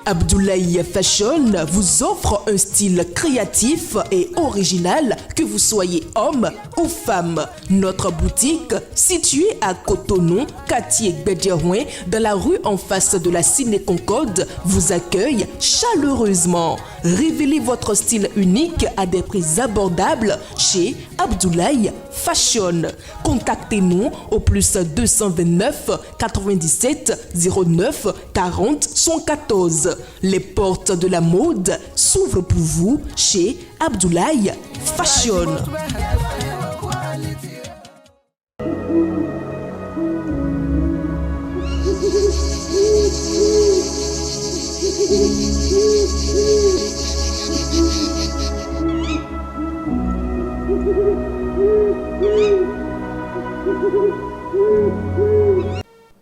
Abdoulaye Fashion vous offre un style créatif et original, que vous soyez homme ou femme. Notre boutique, située à Cotonou, quartier Bédiarouin, dans la rue en face de la Ciné Concorde, vous accueille chaleureusement. Révélez votre style unique à des prix abordables chez Abdoulaye Fashion. Contactez-nous au plus 229 97 09 40 114. Les portes de la mode s'ouvrent pour vous chez Abdoulaye Fashion.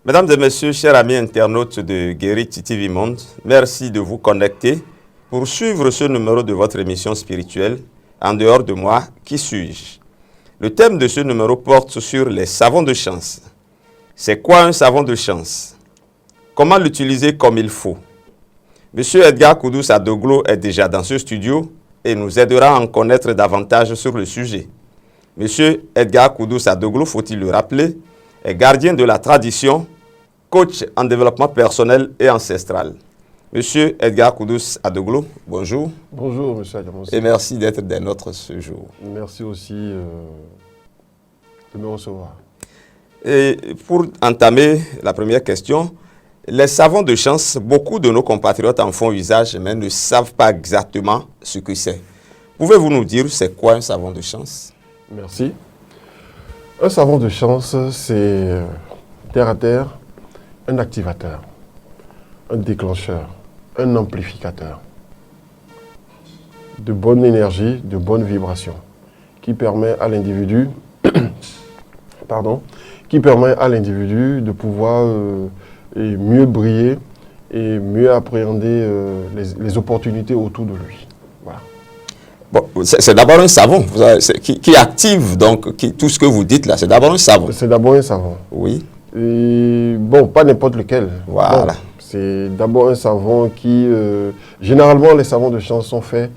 Mesdames et messieurs, chers amis internautes de Guérit TV Monde, merci de vous connecter pour suivre ce numéro de votre émission spirituelle. En dehors de moi, qui suis-je? Le thème de ce numéro porte sur les savons de chance. C'est quoi un savon de chance? Comment l'utiliser comme il faut? Monsieur Edgar Koudous Adoglo est déjà dans ce studio et nous aidera à en connaître davantage sur le sujet. Monsieur Edgar Koudous Adoglo, faut-il le rappeler, est gardien de la tradition, coach en développement personnel et ancestral. Monsieur Edgar Koudous Adoglo, bonjour. Bonjour, monsieur Adjamos. Et merci d'être des nôtres ce jour. Merci aussi de me recevoir. Et pour entamer la première question, les savons de chance, beaucoup de nos compatriotes en font usage, mais ne savent pas exactement ce que c'est. Pouvez-vous nous dire c'est quoi un savon de chance? Merci. Un savon de chance, c'est terre à terre, un activateur, un déclencheur, un amplificateur de bonne énergie, de bonne vibration, qui permet à l'individu de pouvoir mieux briller et mieux appréhender les opportunités autour de lui. Voilà. Bon, c'est d'abord un savon qui active, donc tout ce que vous dites là, c'est d'abord un savon. C'est d'abord un savon. Oui. Et, bon, pas n'importe lequel. Voilà. Bon, c'est d'abord un savon qui... généralement, les savons de chance sont faits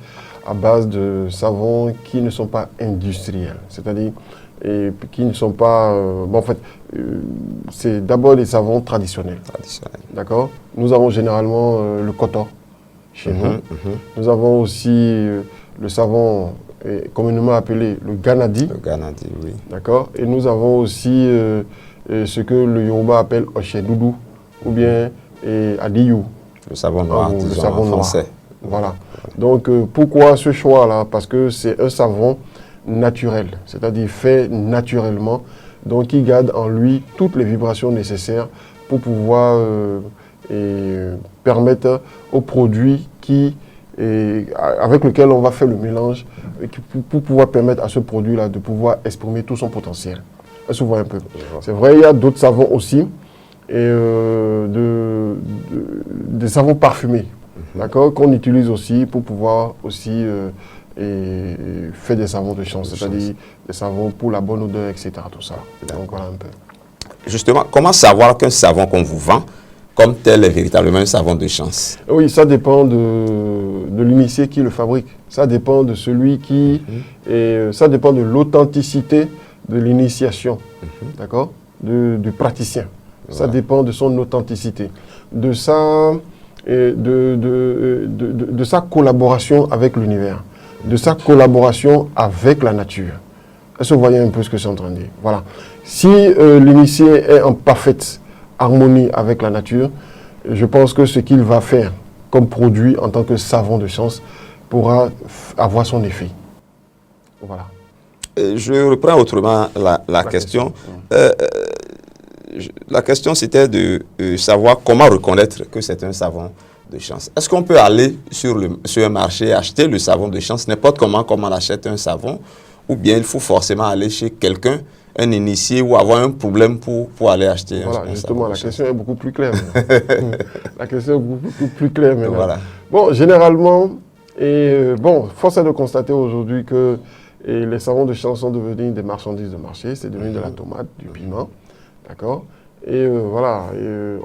à base de savons qui ne sont pas industriels. C'est-à-dire qui ne sont pas... bon, en fait, c'est d'abord des savons traditionnels. D'accord? Nous avons généralement le coton chez nous. Nous avons aussi le savon communément appelé le Ganadi. Le Ganadi, oui. D'accord? Et nous avons aussi ce que le Yoruba appelle Ochedoudou ou bien Adiyou. Le savon noir, le savon noir. Français. Voilà. Donc, pourquoi ce choix-là? Parce que c'est un savon naturel, c'est-à-dire fait naturellement, donc qui garde en lui toutes les vibrations nécessaires pour pouvoir permettre aux produits avec lequel on va faire le mélange, pour pouvoir permettre à ce produit-là de pouvoir exprimer tout son potentiel. Est-ce que vous voyez un peu? C'est vrai, il y a d'autres savons aussi, et des savons parfumés, d'accord, qu'on utilise aussi pour pouvoir aussi faire des savons de chance, c'est-à-dire des savons pour la bonne odeur, etc. Tout ça. Donc voilà un peu. Justement, comment savoir qu'un savon qu'on vous vend comme tel est véritablement un savon de chance? Oui, ça dépend de l'initié qui le fabrique. Ça dépend de celui qui... ça dépend de l'authenticité de l'initiation, d'accord, du praticien. Ça dépend de son authenticité, de sa collaboration avec l'univers, de sa collaboration avec la nature. Est-ce que vous voyez un peu ce que je suis en train de dire? Voilà. Si l'initié est en parfaite harmonie avec la nature, je pense que ce qu'il va faire comme produit en tant que savon de chance pourra avoir son effet. Voilà. Je reprends autrement la question. La question, c'était de savoir comment reconnaître que c'est un savon de chance. Est-ce qu'on peut aller sur un marché et acheter le savon de chance, n'importe comment on achète un savon, ou bien il faut forcément aller chez quelqu'un, un initié, ou avoir un problème pour aller acheter un savon? Voilà, justement, la question est beaucoup plus claire. La question est beaucoup plus claire maintenant. Voilà. Bon, généralement, force est de constater aujourd'hui que les savons de chance sont devenus des marchandises de marché, c'est devenu de la tomate, du piment, d'accord? Et voilà,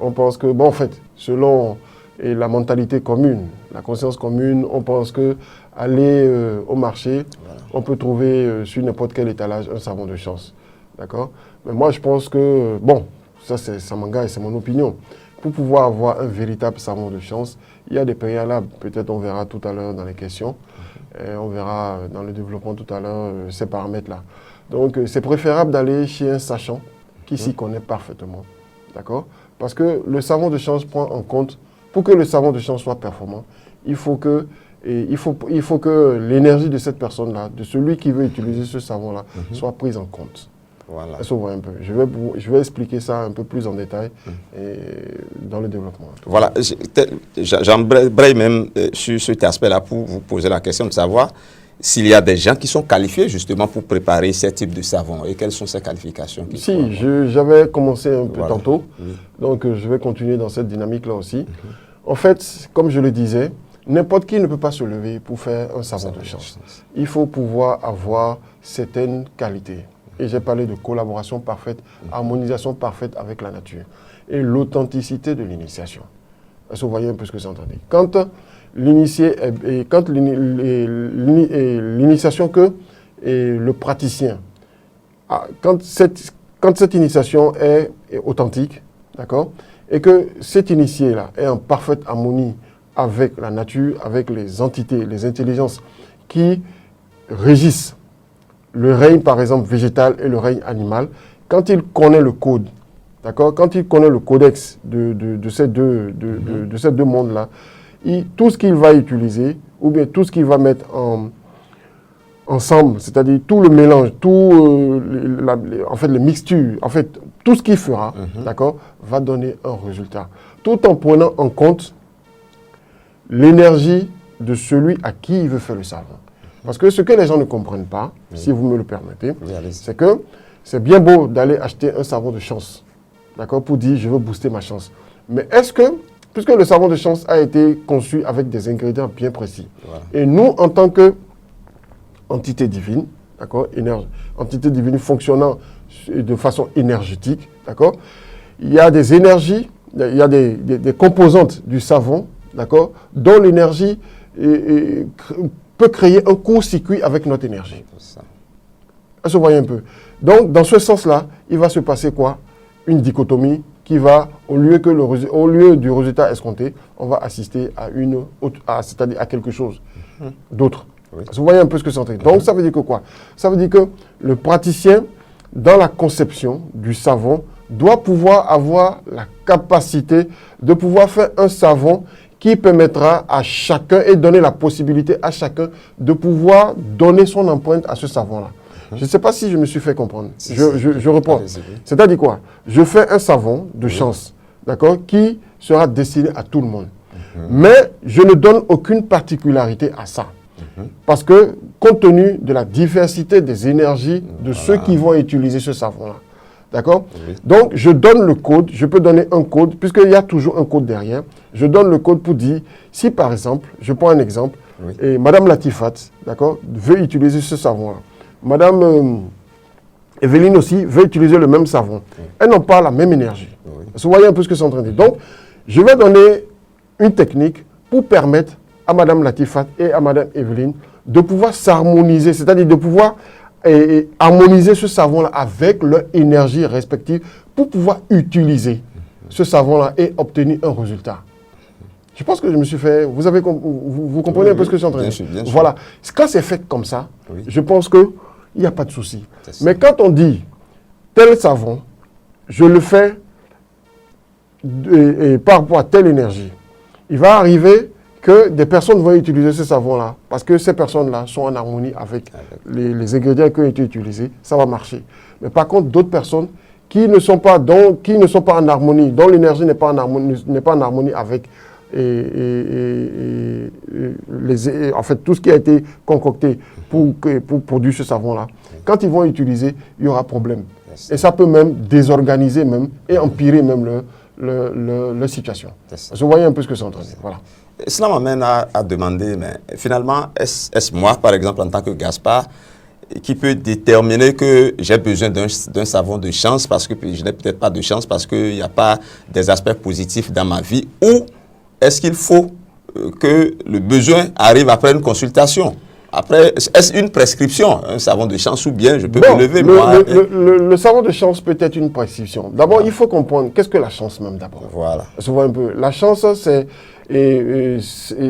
on pense que, bon, en fait, selon et la mentalité commune, la conscience commune. On pense que aller au marché, on peut trouver sur n'importe quel étalage un savon de chance. D'accord? Mais moi, je pense que, bon, ça m'engage, c'est mon opinion. Pour pouvoir avoir un véritable savon de chance, il y a des préalables. Peut-être on verra tout à l'heure dans les questions. Et on verra dans le développement tout à l'heure ces paramètres-là. Donc, c'est préférable d'aller chez un sachant qui s'y connaît parfaitement. D'accord? Parce que le savon de chance prend en compte, pour que le savon de chance soit performant, il faut que l'énergie de cette personne-là, de celui qui veut utiliser ce savon-là, soit prise en compte. Voilà. Ça s'ouvre un peu. Je vais expliquer ça un peu plus en détail dans le développement. Voilà, j'embraye même sur cet aspect-là pour vous poser la question de savoir s'il y a des gens qui sont qualifiés justement pour préparer ce type de savon et quelles sont ces qualifications. Si, j'avais commencé un peu tantôt, donc je vais continuer dans cette dynamique-là aussi. En fait, comme je le disais, n'importe qui ne peut pas se lever pour faire un savon de chance. Il faut pouvoir avoir certaines qualités. Et j'ai parlé de collaboration parfaite, harmonisation parfaite avec la nature. Et l'authenticité de l'initiation. Est-ce que vous voyez un peu ce que c'est entendu? Quand l'initiation que le praticien, quand cette initiation est authentique, d'accord, et que cet initié-là est en parfaite harmonie avec la nature, avec les entités, les intelligences qui régissent le règne, par exemple, végétal et le règne animal, quand il connaît le code, d'accord, quand il connaît le codex de ces deux mondes-là, tout ce qu'il va utiliser, ou bien tout ce qu'il va mettre ensemble, c'est-à-dire tout le mélange, en fait, les mixtures, en fait, tout ce qu'il fera, d'accord, va donner un résultat. Tout en prenant en compte l'énergie de celui à qui il veut faire le savon. Parce que ce que les gens ne comprennent pas, si vous me le permettez, c'est que c'est bien beau d'aller acheter un savon de chance, d'accord, pour dire je veux booster ma chance. Mais est-ce que, puisque le savon de chance a été conçu avec des ingrédients bien précis, et nous, en tant qu'entité divine, d'accord, entité divine fonctionnant de façon énergétique, d'accord, il y a des énergies, il y a des composantes du savon, d'accord, dont l'énergie peut créer un court-circuit avec notre énergie. Est-ce que vous voyez un peu? Donc, dans ce sens-là, il va se passer quoi? Une dichotomie qui va, au lieu du résultat escompté, on va assister à c'est-à-dire à quelque chose d'autre. Est-ce que vous voyez un peu ce que c'est en train? Donc, ça veut dire que quoi? Ça veut dire que le praticien, dans la conception du savon, doit pouvoir avoir la capacité de pouvoir faire un savon qui permettra à chacun et donner la possibilité à chacun de pouvoir donner son empreinte à ce savon-là. Je ne sais pas si je me suis fait comprendre. Je reprends. C'est-à-dire quoi? Je fais un savon de chance, d'accord, qui sera destiné à tout le monde. Mais je ne donne aucune particularité à ça. Parce que, compte tenu de la diversité des énergies de ceux qui vont utiliser ce savon-là, d'accord? Donc, je donne le code, je peux donner un code, puisqu'il y a toujours un code derrière. Je donne le code pour dire, si par exemple, je prends un exemple, et Madame Latifat, d'accord, veut utiliser ce savon-là. Madame Evelyne aussi veut utiliser le même savon. Elles n'ont pas la même énergie. Vous voyez un peu ce que c'est en train de dire. Donc, je vais donner une technique pour permettre à Madame Latifat et à Madame Evelyne de pouvoir s'harmoniser, c'est-à-dire de pouvoir harmoniser ce savon-là avec leur énergie respective pour pouvoir utiliser ce savon-là et obtenir un résultat. Je pense que je me suis fait... Vous comprenez un peu ce que je suis en train de dire? Bien sûr. Voilà. Quand c'est fait comme ça, je pense qu'il n'y a pas de souci. Mais quand on dit tel savon, je le fais par rapport à telle énergie, il va arriver que des personnes vont utiliser ce savon-là parce que ces personnes-là sont en harmonie avec les ingrédients qui ont été utilisés, ça va marcher. Mais par contre, d'autres personnes qui ne sont pas en harmonie, dont l'énergie n'est pas en harmonie avec en fait, tout ce qui a été concocté pour produire ce savon-là, quand ils vont utiliser, il y aura problème. Et ça peut même désorganiser même et empirer même leur situation. Vous voyez un peu ce que c'est en train de dire. Voilà. Cela m'amène à demander, mais finalement, est-ce moi, par exemple, en tant que Gaspard, qui peut déterminer que j'ai besoin d'un savon de chance parce que je n'ai peut-être pas de chance parce qu'il n'y a pas des aspects positifs dans ma vie, ou est-ce qu'il faut que le besoin arrive après une consultation? Après, est-ce une prescription, un savon de chance, ou bien je peux me lever moi? Le savon de chance peut être une prescription. D'abord, il faut comprendre qu'est-ce que la chance même d'abord. Voilà. On se voit un peu. La chance, c'est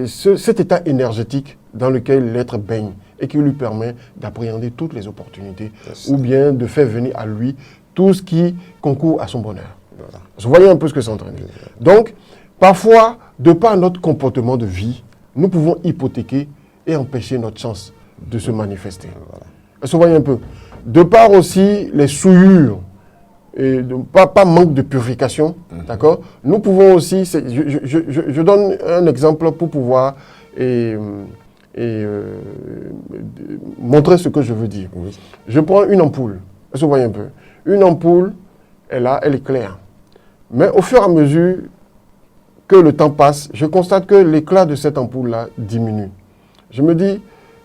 cet état énergétique dans lequel l'être baigne et qui lui permet d'appréhender toutes les opportunités ou bien de faire venir à lui tout ce qui concourt à son bonheur. Voilà. Vous voyez un peu ce que c'est en train de dire. Donc, parfois, de par notre comportement de vie, nous pouvons hypothéquer et empêcher notre chance de se manifester. Voilà. Vous voyez un peu. De par aussi les souillures, et pas manque de purification, d'accord. Nous pouvons aussi, je donne un exemple pour pouvoir montrer ce que je veux dire. Oui. Je prends une ampoule, vous voyez un peu. Une ampoule, elle est claire. Mais au fur et à mesure que le temps passe, je constate que l'éclat de cette ampoule-là diminue. Je me dis,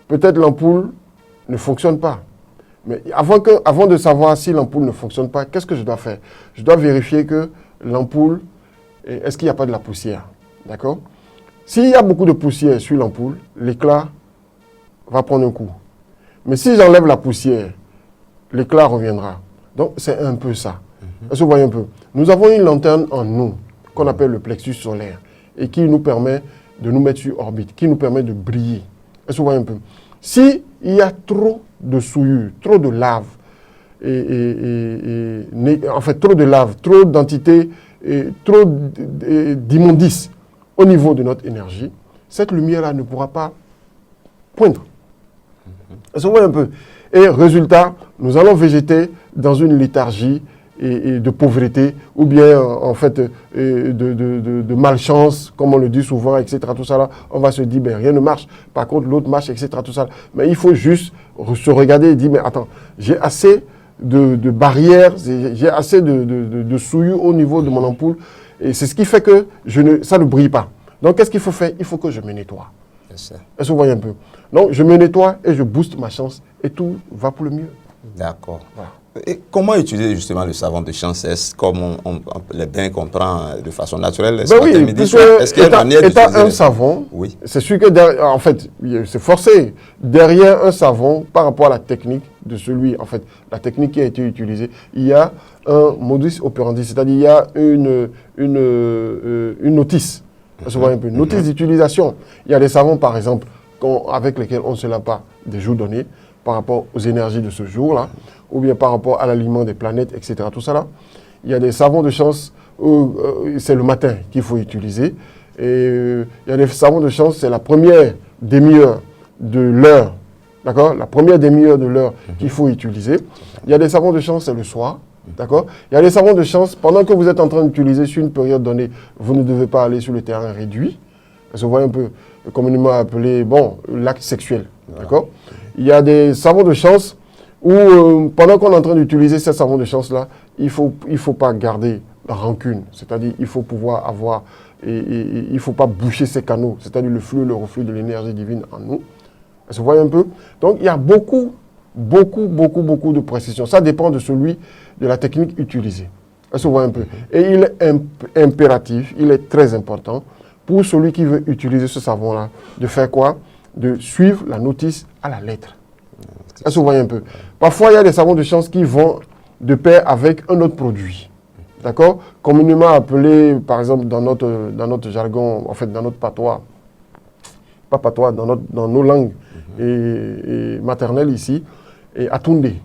peut-être l'ampoule ne fonctionne pas. Mais avant de savoir si l'ampoule ne fonctionne pas, qu'est-ce que je dois faire? Je dois vérifier que l'ampoule, est-ce qu'il n'y a pas de la poussière? D'accord? S'il y a beaucoup de poussière sur l'ampoule, l'éclat va prendre un coup. Mais si j'enlève la poussière, l'éclat reviendra. Donc c'est un peu ça. Est-ce que vous voyez un peu? Nous avons une lanterne en nous, qu'on appelle le plexus solaire, et qui nous permet de nous mettre sur orbite, qui nous permet de briller. Est-ce que vous voyez un peu? S'il y a trop de souillure, trop de lave, en fait trop de lave, trop d'entités, trop d'immondices au niveau de notre énergie, cette lumière-là ne pourra pas poindre. Est-ce que vous voyez un peu? Et résultat, nous allons végéter dans une léthargie et de pauvreté, ou bien en fait de malchance, comme on le dit souvent, etc. Tout ça là, on va se dire, ben, rien ne marche, par contre l'autre marche, etc. Tout ça. Mais il faut juste se regarder et dire, mais attends, j'ai assez de barrières, j'ai assez de souillure au niveau de mon ampoule, et c'est ce qui fait que ça ne brille pas. Donc qu'est-ce qu'il faut faire? Il faut que je me nettoie. Est-ce que vous voyez un peu? Donc je me nettoie et je booste ma chance, et tout va pour le mieux. D'accord. Voilà. Et comment utiliser justement le savon de chance? Est-ce comme les bains qu'on prend de façon naturelle? Est-ce qu'il y a une manière d'utiliser un savon, oui. C'est sûr que, en fait, c'est forcé. Derrière un savon, par rapport à la technique de celui, en fait, la technique qui a été utilisée, il y a un modus operandi, c'est-à-dire il y a une notice. Une notice d'utilisation. Il y a des savons, par exemple, avec lesquels on ne se lave pas des jours donnés, par rapport aux énergies de ce jour-là, ou bien par rapport à l'alignement des planètes, etc. Tout ça là. Il y a des savons de chance où c'est le matin qu'il faut utiliser. Et il y a des savons de chance, c'est la première demi-heure de l'heure. D'accord? La première demi-heure de l'heure qu'il faut utiliser. Il y a des savons de chance, c'est le soir. D'accord? Il y a des savons de chance, pendant que vous êtes en train d'utiliser sur une période donnée, vous ne devez pas aller sur le terrain réduit. Parce que vous voyez un peu, communément appelé, l'acte sexuel. D'accord? Il y a des savons de chance où, pendant qu'on est en train d'utiliser ces savons de chance-là, il faut pas garder la rancune. C'est-à-dire, il faut pouvoir avoir, il ne faut pas boucher ces canaux, c'est-à-dire le flux, le reflux de l'énergie divine en nous. Est-ce que vous voyez un peu? Donc, il y a beaucoup de précision. Ça dépend de la technique utilisée. Est-ce que vous voyez un peu? Et il est impératif, il est très important pour celui qui veut utiliser ce savon-là, de faire quoi? De suivre la notice à la lettre. Est-ce que vous voyez un peu? Parfois, il y a des savons de chance qui vont de pair avec un autre produit. D'accord? Communément appelé, par exemple, dans notre jargon, en fait, dans notre patois, pas patois, dans nos langues et maternelles ici, et atunde. Est-ce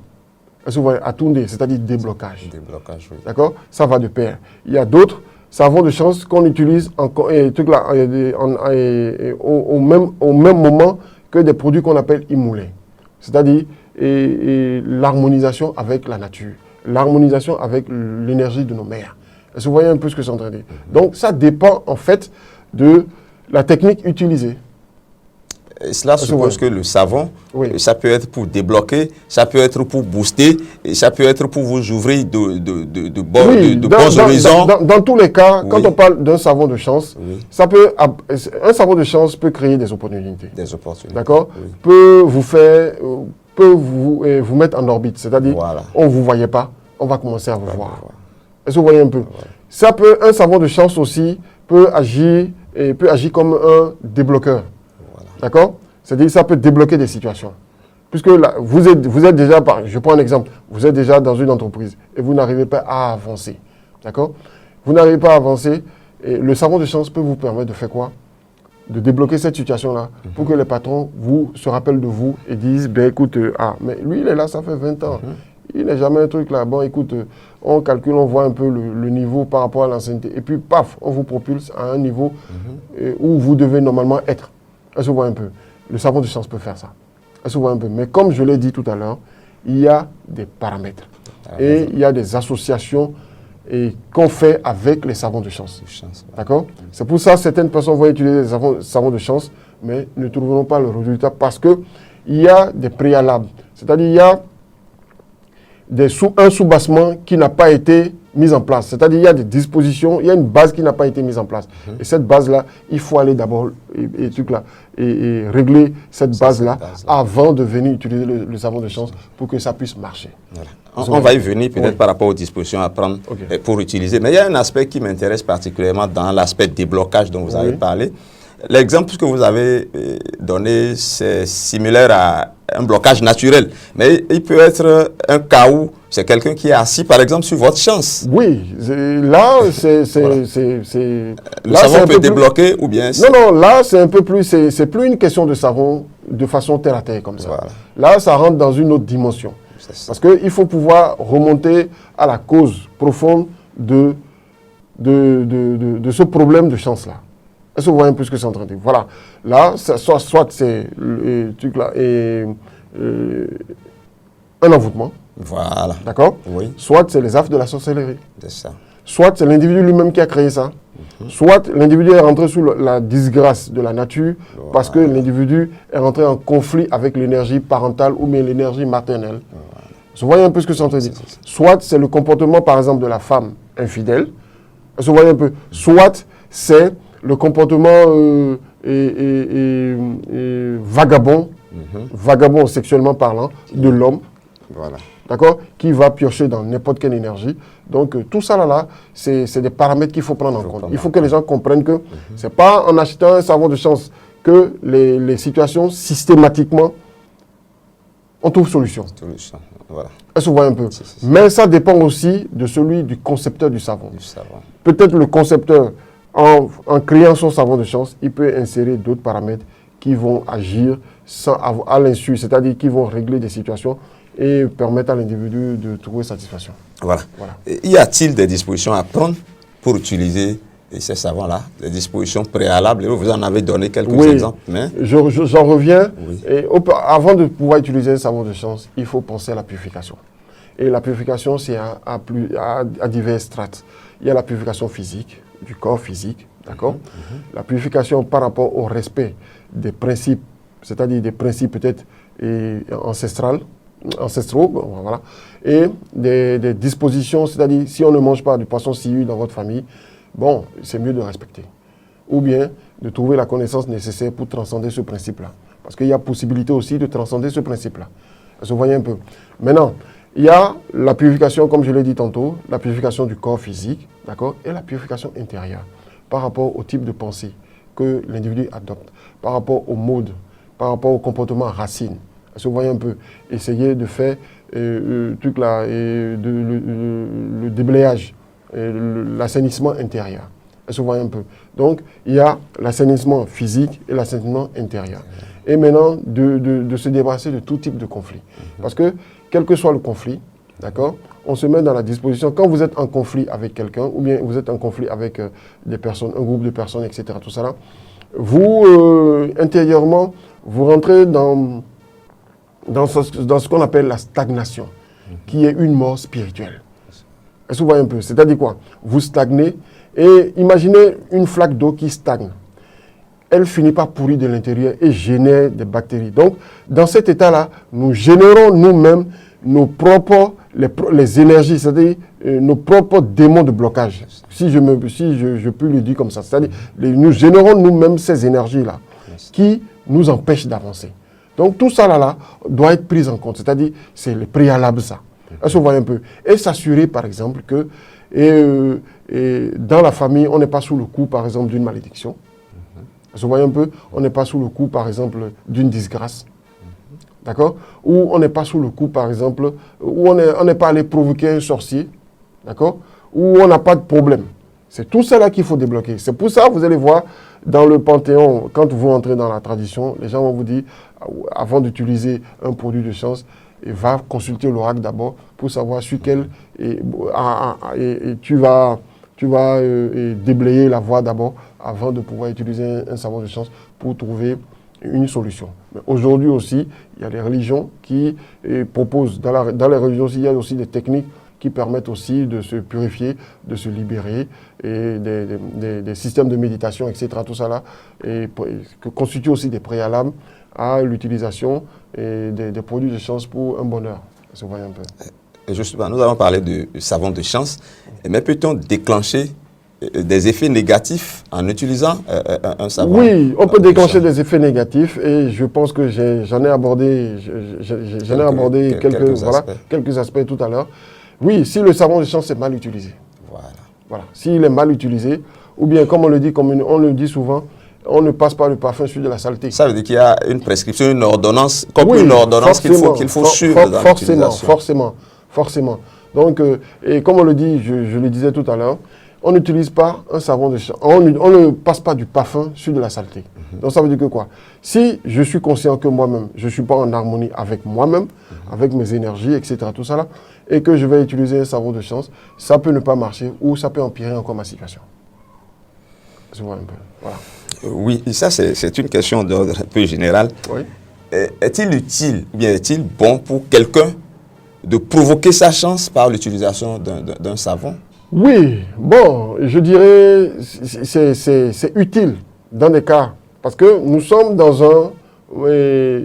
que vous voyez? Atunde, c'est-à-dire déblocage. Déblocage, oui. D'accord? Ça va de pair. Il y a d'autres savons de chance qu'on utilise au même moment que des produits qu'on appelle immoulés. C'est-à-dire l'harmonisation avec la nature, l'harmonisation avec l'énergie de nos mères. Est-ce que vous voyez un peu ce que je suis en train de dire? Donc ça dépend en fait de la technique utilisée. Et cela suppose que le savon, ça peut être pour débloquer, ça peut être pour booster, et ça peut être pour vous ouvrir de bons horizons. Dans tous les cas, quand on parle d'un savon de chance, un savon de chance peut créer des opportunités. Des opportunités. D'accord? Peut vous mettre en orbite. C'est-à-dire, on ne vous voyait pas, on va commencer à vous voir. Est-ce que vous voyez un peu? Un savon de chance aussi peut agir et peut agir comme un débloqueur. Voilà. D'accord? C'est-à-dire que ça peut débloquer des situations. Puisque là, vous êtes déjà, je prends un exemple, vous êtes déjà dans une entreprise et vous n'arrivez pas à avancer. D'accord? Vous n'arrivez pas à avancer et le savon de chance peut vous permettre de faire quoi? De débloquer cette situation-là pour que les patrons se rappellent de vous et disent, ben écoute, mais lui il est là, ça fait 20 ans. Il n'est jamais un truc là. Bon, écoute, on calcule, on voit un peu le niveau par rapport à l'ancienneté. Et puis, paf, on vous propulse à un niveau où vous devez normalement être. Est-ce que vous voyez un peu? Le savon de chance peut faire ça. Est-ce que vous voyez un peu? Mais comme je l'ai dit tout à l'heure, il y a des paramètres. Et il y a des associations qu'on fait avec les savons de chance. D'accord? C'est pour ça que certaines personnes vont utiliser les savons de chance, mais ne trouveront pas le résultat parce qu'il y a des préalables. C'est-à-dire il y a un sous-bassement qui n'a pas été mis en place. C'est-à-dire il y a des dispositions, il y a une base qui n'a pas été mise en place. Et cette base-là, il faut aller d'abord et régler cette base-là avant de venir utiliser le savon de chance pour que ça puisse marcher. Voilà. On va y venir peut-être par rapport aux dispositions à prendre pour utiliser. Mais il y a un aspect qui m'intéresse particulièrement dans l'aspect déblocage dont vous avez parlé. L'exemple que vous avez donné, c'est similaire à un blocage naturel. Mais il peut être un cas où c'est quelqu'un qui est assis, par exemple, sur votre chance. Oui, là, c'est... Le savon peut débloquer ou bien... Non, là, c'est un peu plus... C'est plus une question de savon de façon terre à terre comme ça. Voilà. Là, ça rentre dans une autre dimension. Parce qu'il faut pouvoir remonter à la cause profonde de ce problème de chance-là. Est-ce que vous voyez un peu ce que c'est en train de dire? Voilà. Là, soit c'est un envoûtement. Voilà. D'accord? Oui. Soit c'est les affres de la sorcellerie. C'est ça. Soit c'est l'individu lui-même qui a créé ça. Soit l'individu est rentré sous la disgrâce de la nature parce que l'individu est rentré en conflit avec l'énergie parentale ou bien l'énergie maternelle. Vous voyez un peu ce que c'est en train de dire? Soit c'est le comportement, par exemple, de la femme infidèle. Vous voyez un peu? Soit c'est le comportement vagabond, vagabond sexuellement parlant, de l'homme, voilà. d'accord, qui va piocher dans n'importe quelle énergie. Donc tout ça là, c'est des paramètres qu'il faut prendre en compte. Il faut que les gens comprennent que ce n'est pas en achetant un savon de chance que les situations systématiquement on trouve solution. Voilà. Est-ce que vous voyez un peu? Mais ça dépend aussi de celui du concepteur du savon. Peut-être le concepteur, en créant son savon de chance, il peut insérer d'autres paramètres qui vont agir à l'insu, c'est-à-dire qui vont régler des situations et permettre à l'individu de trouver satisfaction. Voilà. Y a-t-il des dispositions à prendre pour utiliser ces savons-là, des dispositions préalables? Vous en avez donné quelques exemples. Mais... J'en reviens. Et avant de pouvoir utiliser un savon de chance, il faut penser à la purification. Et la purification, c'est à divers strates. Il y a la purification physique, du corps physique, d'accord? La purification par rapport au respect des principes, c'est-à-dire des principes peut-être ancestraux, voilà, et des dispositions, c'est-à-dire si on ne mange pas du poisson scié dans votre famille, bon, c'est mieux de respecter. Ou bien de trouver la connaissance nécessaire pour transcender ce principe-là. Parce qu'il y a possibilité aussi de transcender ce principe-là. Vous voyez un peu. Maintenant, il y a la purification, comme je l'ai dit tantôt, la purification du corps physique, d'accord, et la purification intérieure, par rapport au type de pensée que l'individu adopte, par rapport au mode, par rapport au comportement racine. Vous voyez un peu, essayer de faire le déblayage, l'assainissement intérieur. Vous voyez un peu. Donc, il y a l'assainissement physique et l'assainissement intérieur. Et maintenant, de se débarrasser de tout type de conflit. Parce que, quel que soit le conflit, d'accord, on se met dans la disposition, quand vous êtes en conflit avec quelqu'un, ou bien vous êtes en conflit avec des personnes, un groupe de personnes, etc., tout ça là, vous, intérieurement, vous rentrez dans ce qu'on appelle la stagnation, qui est une mort spirituelle. Est-ce que vous voyez un peu? C'est-à-dire quoi? Vous stagnez, et imaginez une flaque d'eau qui stagne. Elle finit par pourrir de l'intérieur et génère des bactéries. Donc, dans cet état-là, nous générons nous-mêmes nos propres, les énergies, c'est-à-dire nos propres démons de blocage. Si je peux le dire comme ça. C'est-à-dire, nous générons nous-mêmes ces énergies-là qui nous empêchent d'avancer. Donc, tout ça là doit être pris en compte. C'est-à-dire, c'est le préalable, ça. Est-ce que vous voyez un peu? Et s'assurer, par exemple, que dans la famille, on n'est pas sous le coup, par exemple, d'une malédiction. Vous voyez un peu, on n'est pas sous le coup, par exemple, d'une disgrâce. D'accord? Ou on n'est pas sous le coup, par exemple, où on n'est pas allé provoquer un sorcier. D'accord? Ou on n'a pas de problème. C'est tout ça là qu'il faut débloquer. C'est pour ça, vous allez voir, dans le Panthéon, quand vous entrez dans la tradition, les gens vont vous dire, avant d'utiliser un produit de chance, va consulter l'oracle d'abord pour savoir sur quel... Et tu vas déblayer la voie d'abord avant de pouvoir utiliser un savon de chance pour trouver une solution. Mais aujourd'hui aussi, il y a des religions qui proposent, dans les religions aussi, il y a aussi des techniques qui permettent aussi de se purifier, de se libérer, et des systèmes de méditation, etc. Tout ça là, et que constitue aussi des préalables à l'utilisation des produits de chance pour un bonheur. Ça se voit un peu. Justement, nous avons parlé de savon de chance, mais peut-on déclencher des effets négatifs en utilisant un savon? Oui, on peut déclencher des effets négatifs et je pense que j'en ai abordé, quelques aspects tout à l'heure. Oui, si le savon de chance est mal utilisé. Voilà. S'il est mal utilisé, ou bien comme on le dit souvent, on ne passe pas le parfum sur de la saleté. Ça veut dire qu'il y a une prescription, une ordonnance, une ordonnance qu'il faut suivre dans l'utilisation. Forcément. Donc, et comme on le dit, je le disais tout à l'heure, on n'utilise pas un savon de chance, on ne passe pas du parfum sur de la saleté. Donc ça veut dire que quoi? Si je suis conscient que moi-même, je ne suis pas en harmonie avec moi-même, avec mes énergies, etc., tout ça là, et que je vais utiliser un savon de chance, ça peut ne pas marcher ou ça peut empirer encore ma situation. Je vois un peu. Voilà. Oui, ça c'est une question d'ordre un peu général. Oui. Est-il utile, ou bien est-il bon pour quelqu'un de provoquer sa chance par l'utilisation d'un savon? Oui, bon, je dirais c'est utile dans des cas, parce que nous sommes dans un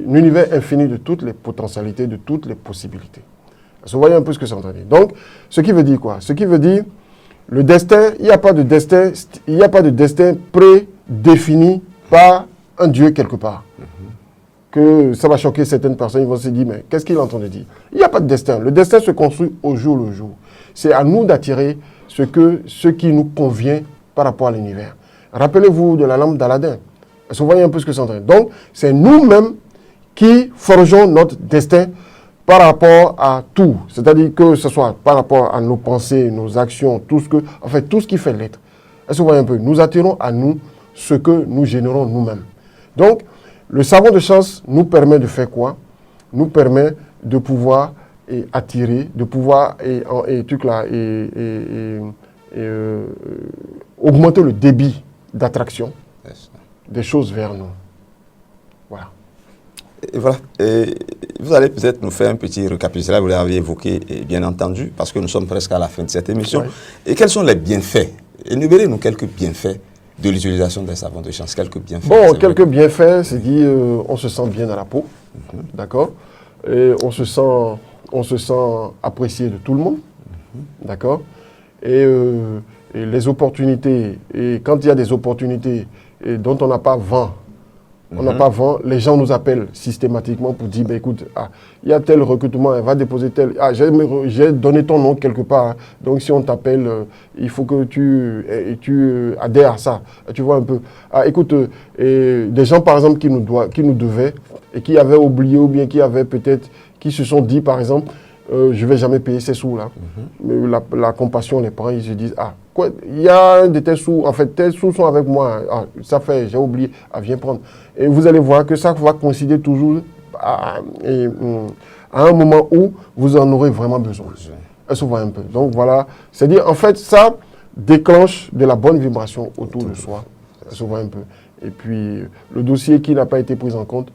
univers infini de toutes les potentialités, de toutes les possibilités. Vous voyez un peu ce que c'est en train de dire. Donc, ce qui veut dire quoi? Ce qui veut dire, le destin, il n'y a pas de destin prédéfini par un Dieu quelque part. Que ça va choquer certaines personnes, ils vont se dire, mais qu'est-ce qu'il est en train de dire? Il n'y a pas de destin. Le destin se construit au jour le jour. C'est à nous d'attirer ce qui nous convient par rapport à l'univers. Rappelez-vous de la lampe d'Aladin. Vous voyez un peu ce que c'est en train de dire. Donc, c'est nous-mêmes qui forgeons notre destin par rapport à tout. C'est-à-dire que ce soit par rapport à nos pensées, nos actions, tout ce qui fait l'être. Est-ce que vous voyez un peu? Nous attirons à nous ce que nous générons nous-mêmes. Donc, le savon de chance nous permet de faire quoi? Nous permet de pouvoir attirer, de pouvoir augmenter le débit d'attraction des choses vers nous. Voilà. Et voilà. Et vous allez peut-être nous faire un petit récapitulatif, vous l'avez évoqué, bien entendu, parce que nous sommes presque à la fin de cette émission. Oui. Et quels sont les bienfaits? Énumérez-nous quelques bienfaits de l'utilisation des savons de chance, quelques bienfaits. Bon, quelques bienfaits, c'est dit, on se sent bien dans la peau, d'accord? Et on se sent apprécié de tout le monde, d'accord? Et les opportunités, et quand il y a des opportunités dont on n'a pas vent, les gens nous appellent systématiquement pour dire, bah, écoute, il y a tel recrutement, elle va déposer tel, j'ai donné ton nom quelque part, hein, donc si on t'appelle, il faut que tu adhères à ça, tu vois un peu. Écoute, des gens par exemple qui nous devaient et qui avaient oublié ou bien qui se sont dit par exemple, je ne vais jamais payer ces sous-là. Mais la compassion les prend, ils se disent, quoi, il y a un de tes sous, en fait, tes sous sont avec moi, ça fait, j'ai oublié, viens prendre. Et vous allez voir que ça va coïncider toujours à un moment où vous en aurez vraiment besoin. Elle se voit un peu. Donc voilà, c'est-à-dire, en fait, ça déclenche de la bonne vibration autour de soi. Elle se voit un peu. Et puis, le dossier qui n'a pas été pris en compte,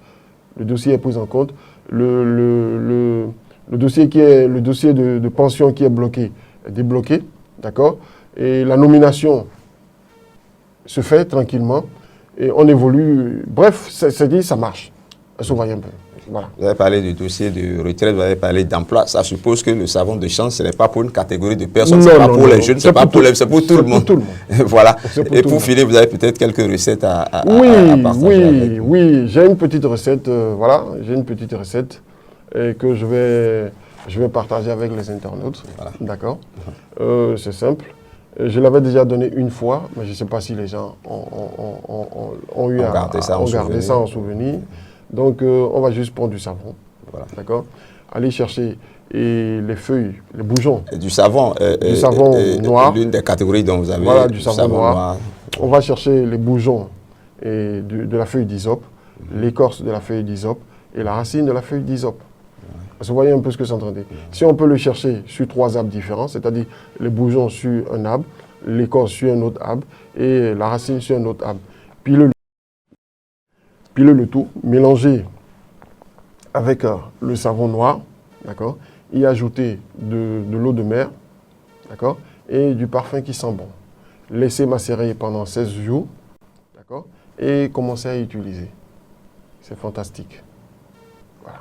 le dossier est pris en compte, le dossier de pension qui est bloqué, est débloqué, d'accord? Et la nomination se fait tranquillement et on évolue. Bref, c'est-à-dire ça marche. Ça se voit un peu. Voilà. Vous avez parlé du dossier de retraite, vous avez parlé d'emploi. Ça suppose que le savon de chance, ce n'est pas pour une catégorie de personnes, ce n'est pas pour les jeunes, c'est pour tout le monde. Voilà. Et pour finir, vous avez peut-être quelques recettes à partager avec nous. Oui, j'ai une petite recette, que je vais partager avec les internautes. Voilà. D'accord. C'est simple. Je l'avais déjà donné une fois, mais je ne sais pas si les gens ont eu gardé ça en souvenir. Donc, on va juste prendre du savon. Voilà. D'accord? Aller chercher les feuilles, les bourgeons. Et du savon noir. L'une des catégories dont vous avez. Voilà, du savon noir. On va chercher les bourgeons de la feuille d'hysope, l'écorce de la feuille d'hysope et la racine de la feuille d'hysope. Vous voyez un peu ce que c'est en train de dire. Si on peut le chercher sur 3 arbres différents, c'est-à-dire les bourgeons sur un arbre, l'écorce sur un autre arbre et la racine sur un autre arbre. Piler le tout, mélanger avec le savon noir, d'accord, y ajouter de l'eau de mer, d'accord, et du parfum qui sent bon. Laisser macérer pendant 16 jours, d'accord, et commencer à utiliser. C'est fantastique.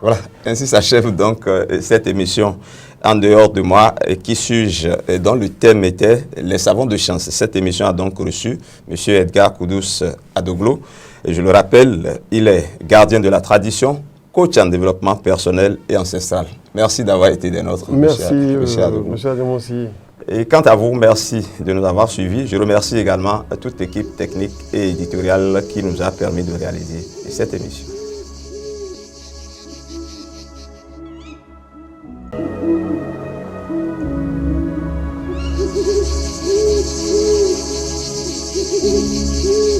Voilà, ainsi s'achève donc cette émission En dehors de moi, qui suis-je, dont le thème était les savons de chance. Cette émission a donc reçu M. Edgar Koudous Adoglo. Et je le rappelle, il est gardien de la tradition, coach en développement personnel et ancestral. Merci d'avoir été des nôtres. Merci, M. Adoglo aussi. Et quant à vous, merci de nous avoir suivis. Je remercie également toute l'équipe technique et éditoriale qui nous a permis de réaliser cette émission. Thank you.